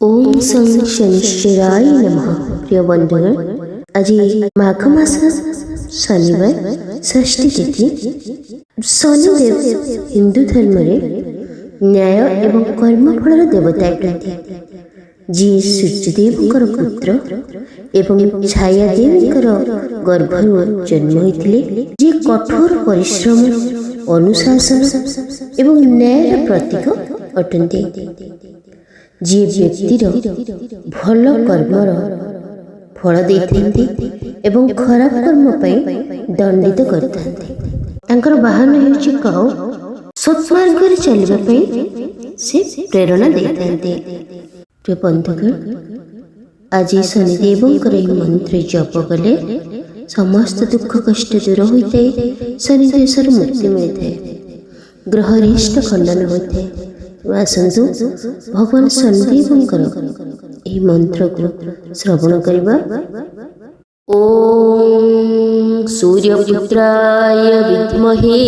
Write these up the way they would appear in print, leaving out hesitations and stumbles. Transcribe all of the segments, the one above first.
ओम सं शनिश्चराय नमः। प्रिय बंधुगण, आज माघ मास शनिवार षष्ठी तिथि। शनिदेव हिंदू धर्म न्याय एवं कर्मफल देवता अटंती, जी सूर्यदेवकर पुत्र एवं छाया देवीकर गर्भरु जन्म होइतिले, जी कठोर परिश्रम अनुशासन एवं न्यायर प्रतीक अटंती, जी व्यक्तिर भल कर्मर फल देइथांती एवं खराब कर्म पई दंडित करथांती। तांकर वाहन हेउछि काउ। सत्मार्ग रे चलिबा पई से प्रेरणा देइथांती। प्रिय बंधुगण, आज शनिदेवंकर मंत्र जप कले समस्त दुख कष्ट दूर होइते, शनिदेशर मुक्ति मिलते, ग्रह रिष्ट खंडन होइते। आसतु भगवान शनिदेवंकर यह मंत्र को श्रवण करबा। ओम सूर्यपुत्राय विद्महे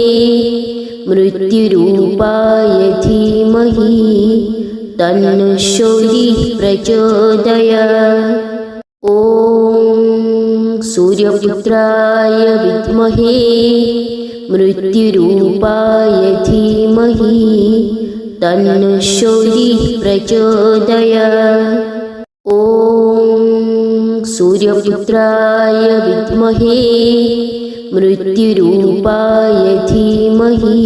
मृत्युरूपाय धीमहि तन्नो शौरिः प्रचोदयात्। ओम सूर्यपुत्राय विद्महे मृत्युरूपाय धीमहि तन्नो शौरिः प्रचोदयात्। ओम सूर्यपुत्राय विद्महे मृत्युरूपाय धीमहि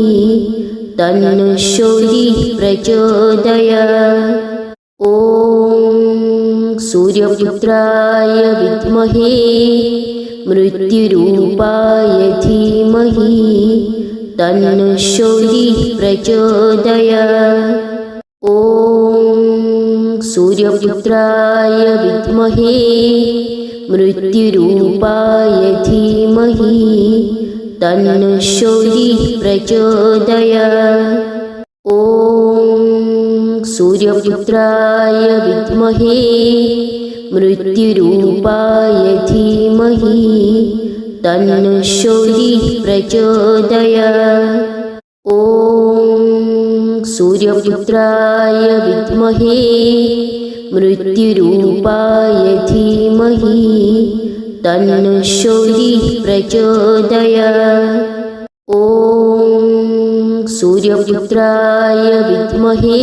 तन्नो शौरिः प्रचोदयात्। ओम सूर्यपुत्राय विद्महे मृत्युरूपाय धीमहि तन्नो शौरिः प्रचोदयात्। ओम सूर्यपुत्राय विद्महे मृत्युरूपाय धीमहि तन्नो शौरिः प्रचोदयात्। ओम सूर्यपुत्राय विद्महे मृत्युरूपाय धीमहि तन्नो शौरिः प्रचोदयात्। ओम सूर्यपुत्राय विद्महे मृत्युरूपाय धीमहि तन्नो शौरिः प्रचोदयात्। ओम सूर्यपुत्राय विद्महे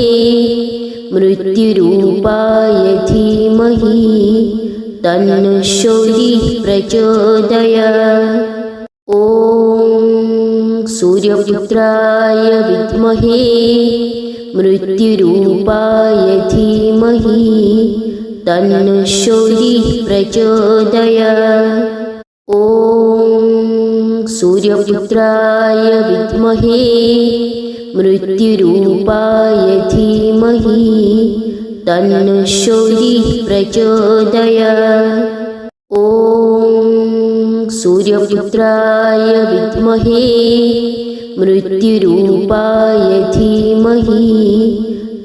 मृत्युरूपाय धीमहि तन्नो शौरिः प्रचोदयात्। ओम सूर्यपुत्राय विद्महे मृत्युरूपाय धीमहि तन्नो शौरिः प्रचोदयात्। ओम सूर्यपुत्राय विद्महे मृत्युरूपाय धीमहि तन्नो शौरिः प्रचोदयात्। ओम सूर्यपुत्राय विद्महे मृत्युरूपाय धीमहि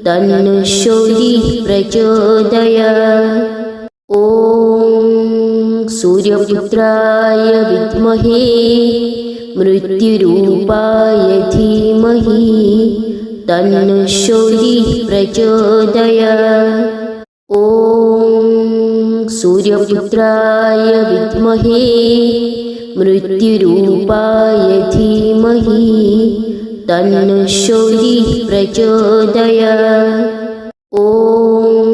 तन्नो शौरिः प्रचोदयात्। ओम सूर्यपुत्राय विद्महे मृत्युरूपाय धीमहि तन्नो शौरिः प्रचोदयात्। ओम सूर्यपुत्राय विद्महे मृत्युरूपाय धीमहि तन्नो शौरिः प्रचोदयात्। ओम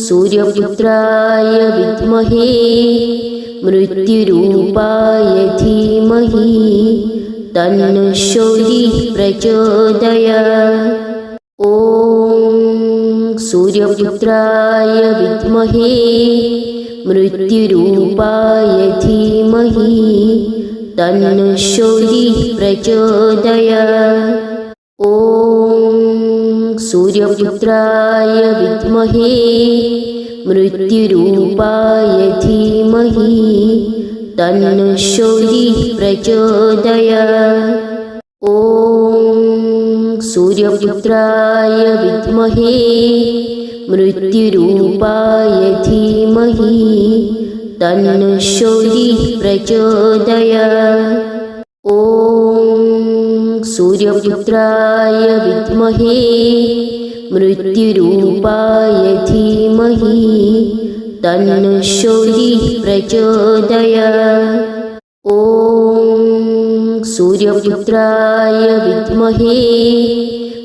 सूर्यपुत्राय विद्महे मृत्युरूपाय धीमहि तन्नो शौरिः प्रचोदयात्। ओम सूर्यपुत्राय विद्महे मृत्युरूपाय धीमहि तन्नो शौरिः प्रचोदयात्। ओम सूर्यपुत्राय विद्महे मृत्युरूपाय धीमहि तन्नो शौरिः प्रचोदयात्। ओम सूर्यपुत्राय विद्महे मृत्युरूपाय धीमहि तन्नो शौरिः प्रचोदयात्। ओम सूर्यपुत्राय विद्महे मृत्युरूपाय धीमहि ധീമഹി തന്നോ ശൗരിഃ പ്രചോദയാത്. ഓം സൂര്യപുത്രായ വിദ്മഹേ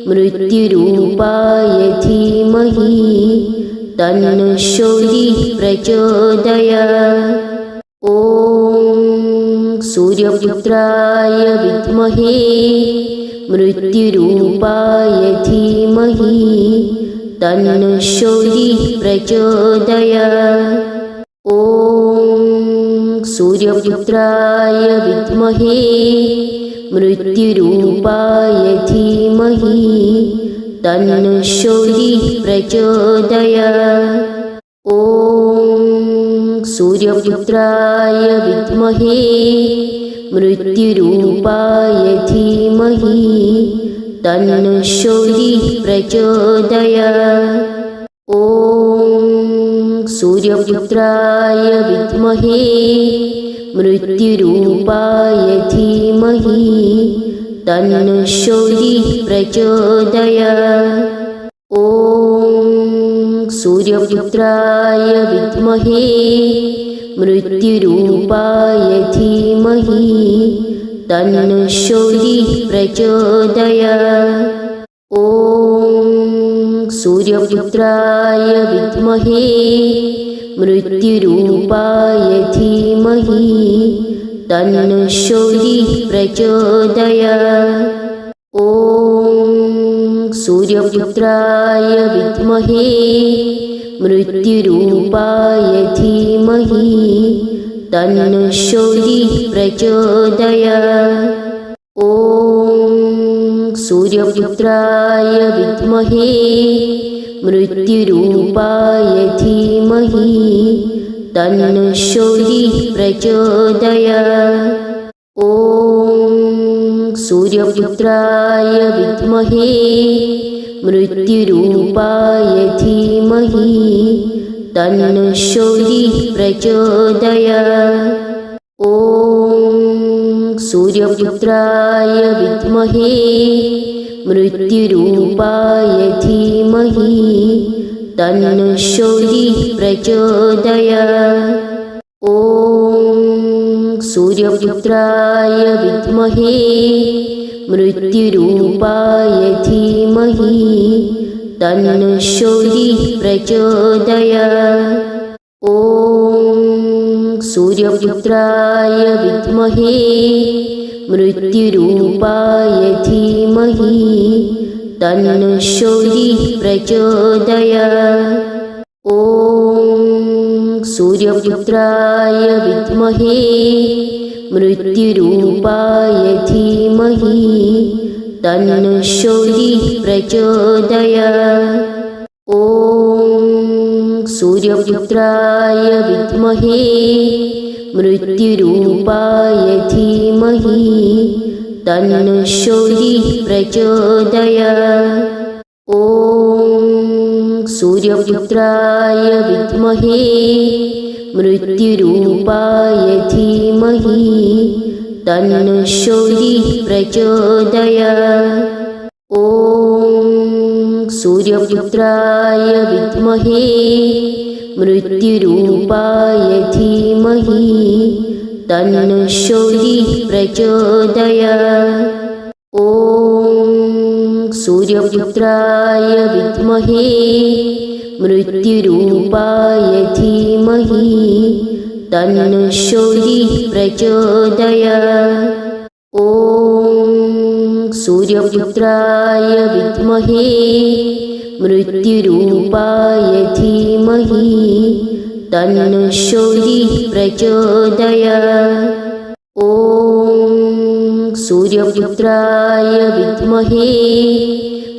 മൃത്യുരൂപായ ധീമഹി തന്നോ ശൗരിഃ പ്രചോദയാത്. ഓം സൂര്യപുത്രായ വിദ്മഹേ മൃത്യുരൂപായ ധീമഹി തന്നോ ശൗരിഃ പ്രചോദയാത്. ഓം സൂര്യപുത്രായ വിദ്മഹേ മൃത്യുരൂപായ ധീമഹി തന്നോ ശൗരിഃ പ്രചോദയാത്. ഓം സൂര്യപുത്രായ വിദ്മഹേ മൃത്യുരൂപായ ധീമഹി തന്നോ ശൗരിഃ പ്രചോദയാത്. ഓം സൂര്യപുത്രായ വിദ്മഹേ മൃത്യുരൂപായ ധീമഹി തന്നോ ശൗരിഃ പ്രചോദയാത്. ഓം സൂര്യപുത്രായ വിദ്മഹേ മൃത്യുരൂപായ ധീമഹി തന്നോ ശൗരിഃ പ്രചോദയാത്. ഓം സൂര്യപുത്രായ വിദ്മഹേ മൃത്യുരൂപായ ധീമഹി തന്നോ ശൗരിഃ പ്രചോദയാത്. ഓം സൂര്യപുത്രായ വിദ്മഹേ മൃത്യുരൂപായ ധീമഹി തന്നോ ശൗരിഃ പ്രചോദയാത്. ഓം സൂര്യപുത്രായ വിദ്മഹേ മൃത്യുരൂപായ ധീമഹി തന്നോ ശൗരിഃ പ്രചോദയാത്. ഓം സൂര്യപുത്രായ വിദ്മഹേ മൃത്യുരൂപായ ധീമഹി തന്നോ ശൗരിഃ പ്രചോദയാത്. ഓം സൂര്യപുത്രായ വിദ്മഹേ മൃത്യുരൂപായ ധീമഹി തന്നോ ശൗരിഃ പ്രചോദയാത്. ഓം സൂര്യപുത്രായ വിദ്മഹേ മൃത്യുരൂപായ ധീമഹി തന്നോ ശൗരിഃ പ്രചോദയാത്. ഓം സൂര്യപുത്രായ വിദ്മഹേ മൃത്യുരൂപായ ധീമഹി തന്നോ ശൗരിഃ പ്രചോദയാത്. ഓം സൂര്യപുത്രായ വിദ്മഹേ മൃത്യുരൂപായ ധീമഹി തന്നോ ശൗരിഃ പ്രചോദയാത്. ഓം സൂര്യപുത്രായ വിദ്മഹേ മൃത്യുരൂപായ ധീമഹി തന്നോ ശൗരിഃ പ്രചോദയാത്. ഓം സൂര്യപുത്രായ വിദ്മഹേ മൃത്യുരൂപായ ധീമഹി തന്നോ ശൗരിഃ പ്രചോദയാത്. ഓം സൂര്യപുത്രായ വിദ്മഹേ മൃത്യുരൂപായ ധീമഹി തന്നോ ശൗരിഃ പ്രചോദയാത്. ഓം സൂര്യപുത്രായ വിദ്മഹേ മൃത്യുരൂപായ ധീമഹി തന്നോ ശൗരിഃ പ്രചോദയാത്. ഓം സൂര്യപുത്രായ വിദ്മഹേ മൃത്യുരൂപായ ധീമഹി തന്നോ ശൗരിഃ പ്രചോദയാത്. ഓം സൂര്യപുത്രായ വിദ്മഹേ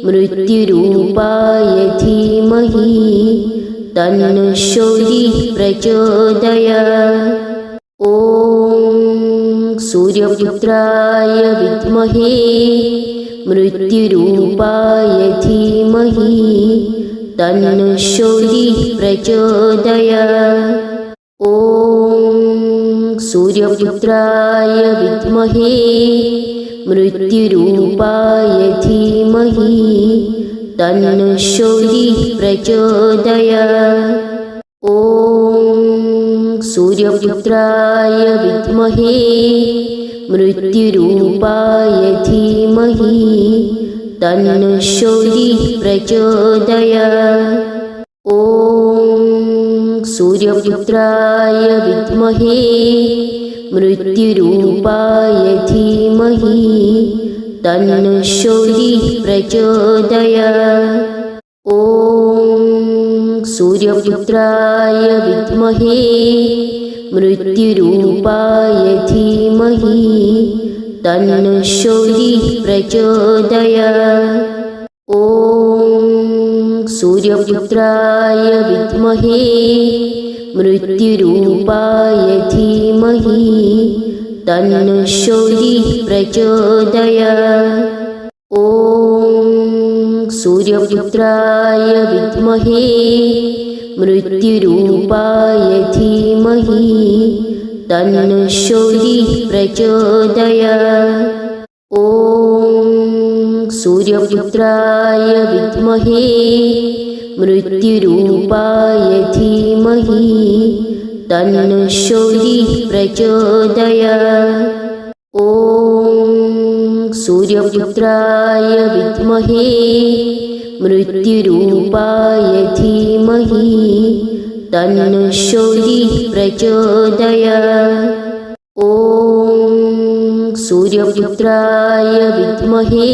മൃത്യുരൂപായ ധീമഹി തന്നോ ശൗരിഃ പ്രചോദയാത്. ഓം സൂര്യപുത്രായ വിദ്മഹേ മൃത്യുരൂപായ ധീമഹി തന്നോ ശൗരിഃ പ്രചോദയാത്. ഓം സൂര്യപുത്രായ വിദ്മഹേ മൃത്യുരൂപായ ധീമഹി तन्नो शौरिः प्रचोदयात्। ॐ सूर्यपुत्राय विद्महे मृत्युरूपाय धीमहि तन्नो शौरिः प्रचोदयात्। ॐ सूर्यपुत्राय विद्महे मृत्युरूपाय धीमहि तन्नो शौरिः प्रचोदयात्। ॐ सूर्यपुत्राय विद्महे मृत्युरूपाय धीमहि तन्नो शौरिः प्रचोदयात्। ॐ सूर्यपुत्राय विद्महे मृत्युरूपाय धीमहि तन्नो शौरिः प्रचोदयात्। ॐ सूर्यपुत्राय विद्महे मृत्युरूपाय धीमहि तन्नो शौरिः प्रचोदयात्। ॐ सूर्यपुत्राय विद्महे मृत्युरूपाय धीमहि तन्नो शौरिः प्रचोदयात्। ॐ सूर्यपुत्राय विद्महे मृत्युरूपाय धीमहि तन्नो शौरिः प्रचोदयात्। ॐ सूर्यपुत्राय विद्महे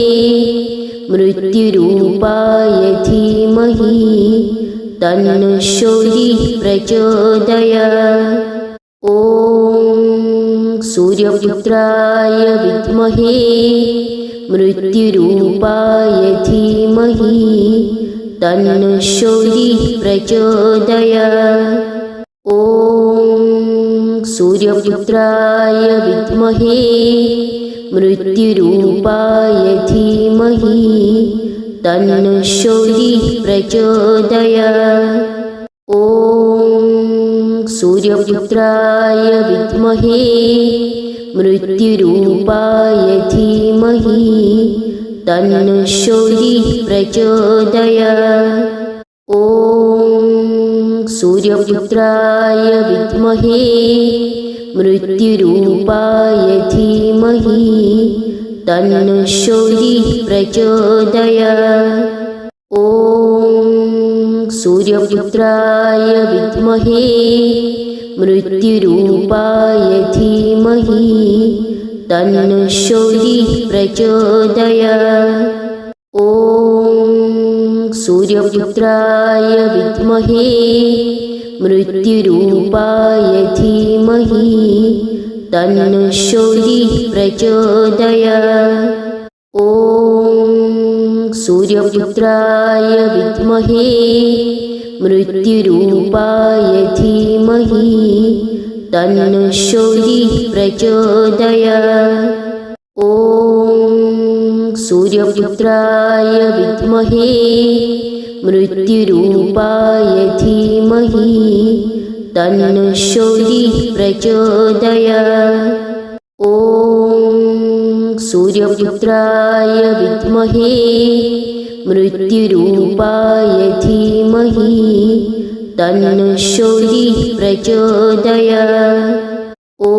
मृत्युरूपाय धीमहि तन्नो शौरिः प्रचोदयात्। ॐ सूर्यपुत्राय विद्महे मृत्युरूपाय धीमहि तन्नो शौरिः प्रचोदयात्। ॐ सूर्यपुत्राय विद्महे मृत्युरूपाय धीमहि तन्नो शौरिः प्रचोदयात्। ॐ सूर्यपुत्राय विद्महे मृत्युरूपाय धीमहि तन्नो शौरिः प्रचोदयात्। ॐ सूर्यपुत्राय विद्महे मृत्युरूपाय धीमहि तन्नो शौरिः प्रचोदयात्। ॐ सूर्यपुत्राय विद्महे मृत्युरूपाय धीमहि तन्नो शौरिः प्रचोदयात्। ॐ सूर्यपुत्राय विद्महे मृत्युरूपाय धीमहि तन्नो शौरिः प्रचोदयात्। ॐ सूर्यपुत्राय विद्महे मृत्युरूपाय धीमहि तन्नो शौरिः प्रचोदयात्। ॐ सूर्यपुत्राय विद्महे मृत्युरूपाय धीमहि तन्नो शौरिः प्रचोदयात्। ॐ सूर्यपुत्राय विद्महे मृत्युरूपाय धीमहि तन्नो शौरिः प्रचोदयात्। ॐ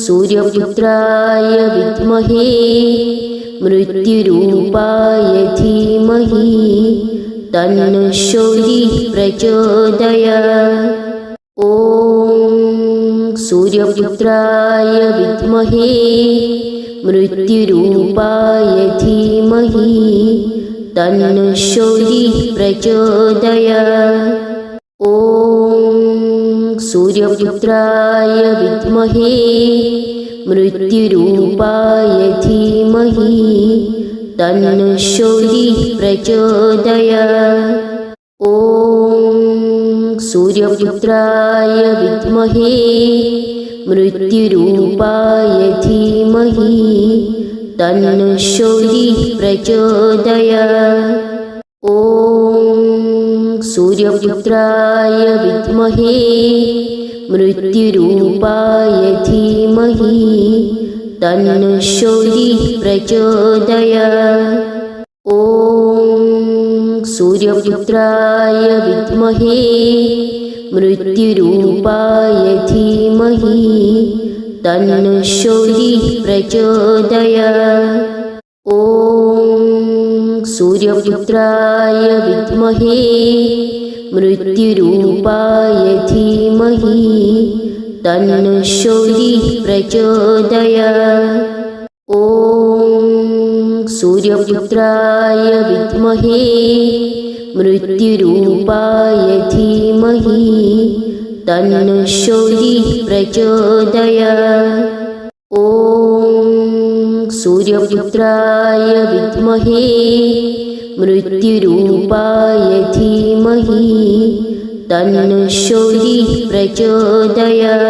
सूर्यपुत्राय विद्महे मृत्युरूपाय धीमहि तन्नो शौरिः प्रचोदयात्। ॐ सूर्यपुत्राय विद्महे मृत्युरूपाय धीमहि तन्नो शौरिः प्रचोदयात्। ॐ सूर्यपुत्राय विद्महे मृत्युरूपाय धीमहि तन्नो शौरिः प्रचोदयात्। ॐ सूर्यपुत्राय विद्महे मृत्युरूपाय धीमहि तन्नो शौरिः प्रचोदयात्। ॐ सूर्यपुत्राय विद्महे मृत्युरूपाय धीमहि तन्नो शौरिः प्रचोदयात्। ॐ सूर्यपुत्राय विद्महे मृत्युरूपाय धीमहि तन्नः शौरिः प्रचोदयात्। ॐ सूर्यपुत्राय विद्महे मृत्युरूपाय धीमहि तन्नः शौरिः प्रचोदयात्। ॐ सूर्यपुत्राय विद्महे मृत्युरूपाय धीमहि तन्नः शौरिः प्रचोदयात्। ॐ सूर्यपुत्राय विद्महे मृत्युरूपाय धीमहि तन्नः शौरिः प्रचोदयात्।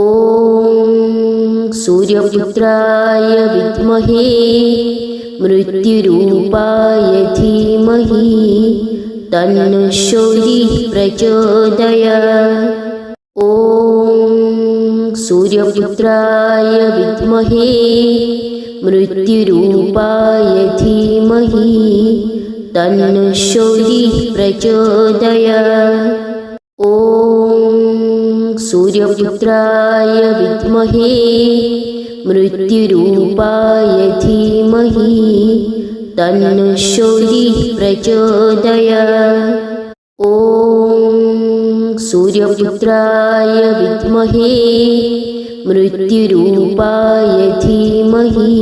ॐ सूर्यपुत्राय विद्महे मृत्युरूपाय धीमहि तन्नः शौरिः प्रचोदयात्। ॐ सूर्यपुत्राय विद्महे मृत्युरूपाय धीमहि तन्नः शौरिः प्रचोदयात्। ॐ सूर्यपुत्राय विद्महे मृत्युरूपाय धीमहि तन्नः शौरिः प्रचोदयात्। ॐ सूर्यपुत्राय विद्महे मृत्युरूपाय धीमहि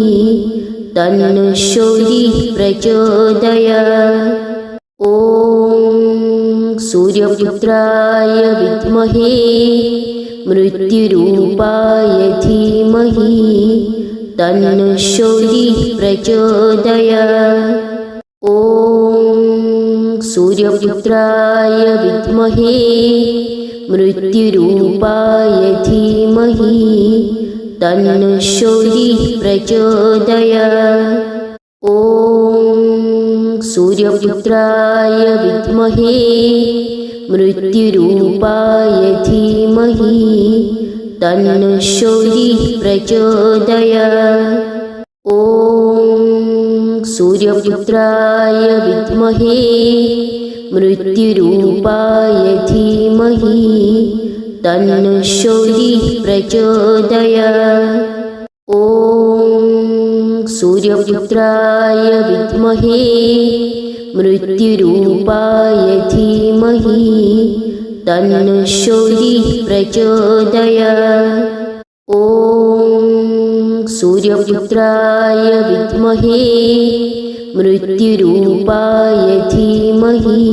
तन्नः शौरिः प्रचोदयात्। ॐ सूर्यपुत्राय विद्महे मृत्युरूपाय धीमहि तन्नः शौरिः प्रचोदयात्। ॐ सूर्यपुत्राय विद्महे मृत्युरूपाय धीमहि तन्नः शौरिः प्रचोदयात्। ॐ सूर्यपुत्राय विद्महे मृत्युरूपाय धीमहि तन्नः शौरिः प्रचोदयात्। ॐ सूर्यपुत्राय विद्महे मृत्युरूपाय धीमहि तन्नः शौरिः प्रचोदयात्। ॐ सूर्यपुत्राय विद्महे मृत्युरूपाय धीमहि तन्नः शौरिः प्रचोदयात्। ॐ सूर्यपुत्राय विद्महे मृत्युरूपाय धीमहि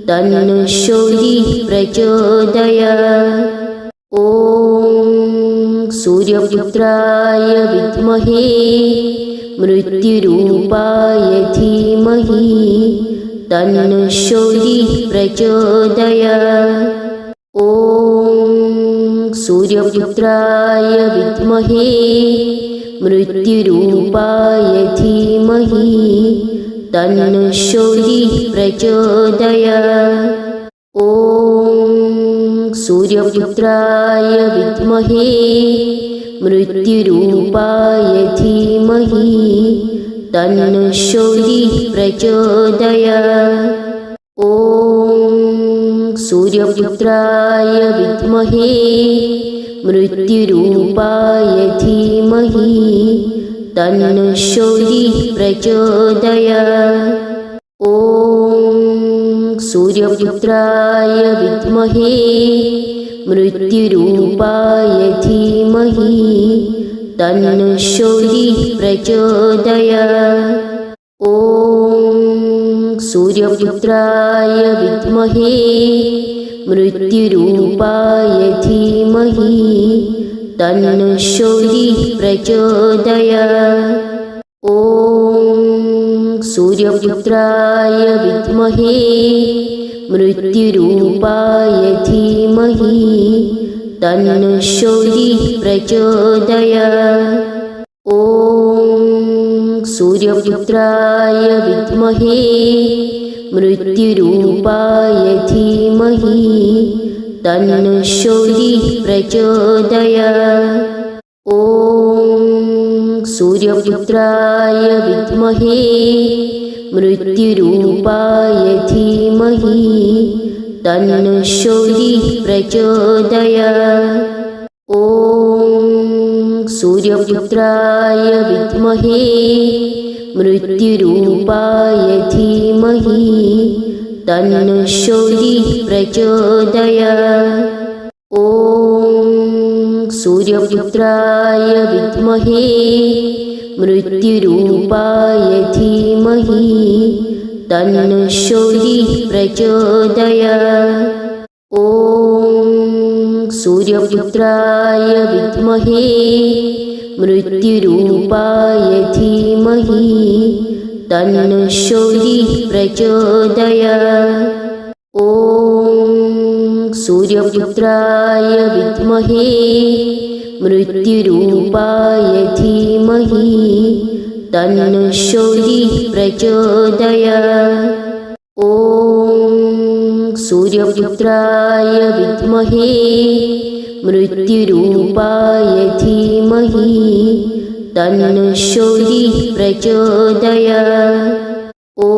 तन्नः शौरिः प्रचोदयात्। ॐ सूर्यपुत्राय विद्महे मृत्युरूपाय धीमहि तन्नः शौरिः प्रचोदयात्। ॐ सूर्यपुत्राय विद्महे मृत्युरूपाय धीमहि तन्नः शौरिः प्रचोदयात्। ॐ सूर्यपुत्राय विद्महे मृत्युरूपाय धीमहि तन्नः शौरिः प्रचोदयात्। ॐ सूर्यपुत्राय विद्महे मृत्युरूपाय धीमहि तन्नः शौरिः प्रचोदयात्। ॐ सूर्यपुत्राय विद्महे मृत्युरूपाय धीमहि तन्नः शौरिः प्रचोदयात्। ॐ सूर्यपुत्राय विद्महे मृत्युरूपाय धीमहि तन्नः शौरिः प्रचोदयात्। ॐ सूर्यपुत्राय विद्महे मृत्युरूपाय धीमहि तन्नः शौरिः प्रचोदयात्। ॐ सूर्यपुत्राय विद्महे मृत्युरूपाय धीमहि तन्नः शौरिः प्रचोदयात्। ॐ सूर्यपुत्राय विद्महे मृत्युरूपाय धीमहि तन्नो शौरिः प्रचोदयात्। ॐ सूर्यपुत्राय विद्महे मृत्युरूपाय धीमहि तन्नो शौरिः प्रचोदयात्। ॐ सूर्यपुत्राय विद्महे मृत्युरूपाय धीमहि तन्नो शौरिः प्रचोदयात्। ॐ सूर्यपुत्राय विद्महे मृत्युरूपाय धीमहि तन्नो शौरिः प्रचोदयात्। ॐ सूर्यपुत्राय विद्महे मृत्युरूपाय धीमहि तन्नो शौरिः प्रचोदयात्। ॐ सूर्यपुत्राय विद्महे मृत्युरूपाय धीमहि तन्नो शौरिः प्रचोदयात्। ॐ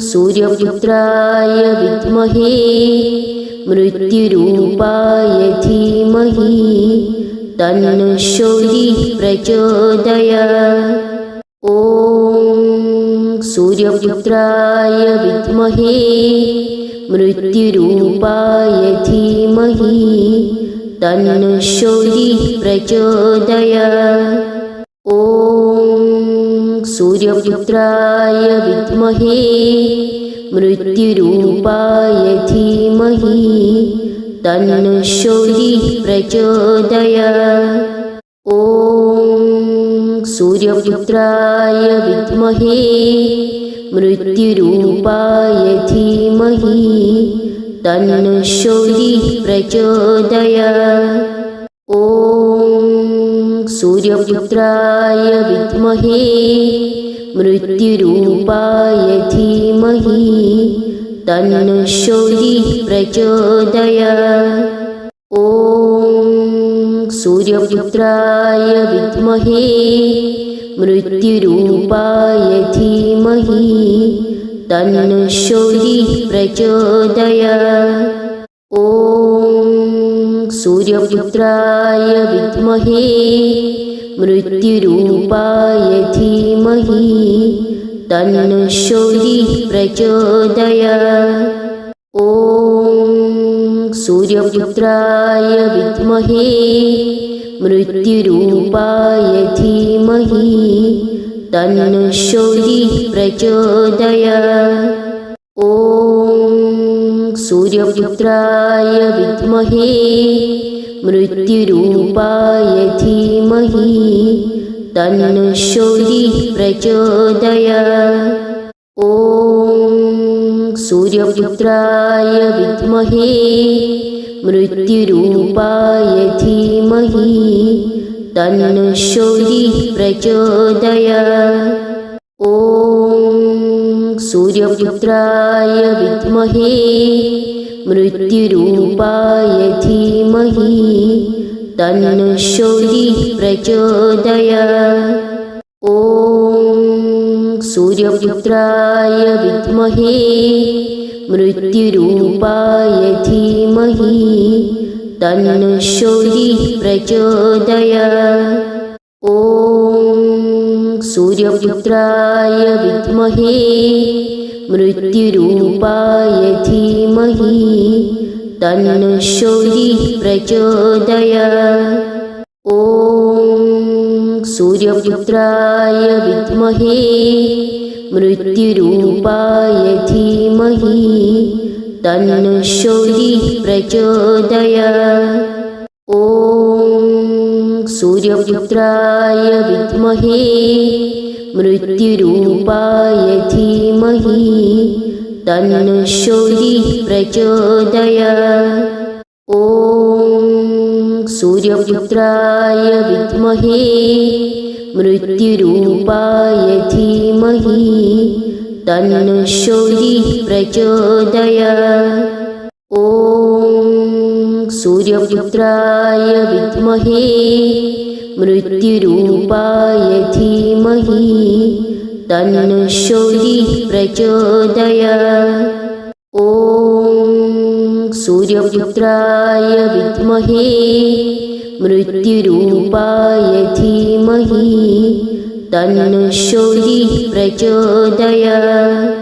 सूर्यपुत्राय विद्महे मृत्युरूपाय धीमहि तन्नो शौरिः प्रचोदयात्। ॐ सूर्यपुत्राय विद्महे मृत्युरूपाय धीमहि तन्नो शौरिः प्रचोदयात्। ॐ सूर्यपुत्राय विद्महे मृत्युरूपाय धीमहि तन्नो शौरिः प्रचोदयात्। ॐ सूर्यपुत्राय विद्महे मृत्युरूपाय धीमहि तन्नो शौरिः प्रचोदयात्। ॐ सूर्यपुत्राय विद्महे मृत्युरूपाय धीमहि तन्नो शौरिः प्रचोदयात्। ॐ सूर्यपुत्राय विद्महे मृत्युरूपाय धीमहि तन्नो शौरिः प्रचोदयात्। ॐ सूर्यपुत्राय विद्महे मृत्युरूपाय धीमहि तन्नो शौरिः प्रचोदयात्। ॐ सूर्यपुत्राय विद्महे मृत्युरूपाय धीमहि तन्नो शौरिः प्रचोदयात्। ॐ सूर्यपुत्राय विद्महे मृत्युरूपाय धीमहि तन्नो शौरिः प्रचोदयात्। ॐ सूर्यपुत्राय विद्महे मृत्युरूपाय धीमहि तन्नो शौरिः प्रचोदयात्। ॐ सूर्यपुत्राय विद्महे मृत्युरूपाय धीमहि तन्नो शौरिः प्रचोदयात्। ॐ सूर्यपुत्राय विद्महे मृत्युरूपाय धीमहि तन्नो शौरिः प्रचोदयात्। ॐ सूर्यपुत्राय विद्महे मृत्युरूपाय धीमहि तन्नो शौरिः प्रचोदयात्। ॐ सूर्यपुत्राय विद्महे मृत्युरूपाय धीमहि तन्नो शौरिः प्रचोदयात्। ॐ सूर्यपुत्राय विद्महे मृत्युरूपाय धीमहि तन्नो शौरिः प्रचोदयात्। ॐ सूर्यपुत्राय विद्महे मृत्युरूपाय धीमहि तन्नो शौरिः प्रचोदयात्। ॐ सूर्यपुत्राय विद्महे मृत्युरूपाय धीमहि तन्नः शौरिः प्रचोदयात्। ॐ सूर्यपुत्राय विद्महे मृत्युरूपाय धीमहि तन्नः शौरिः प्रचोदयात्।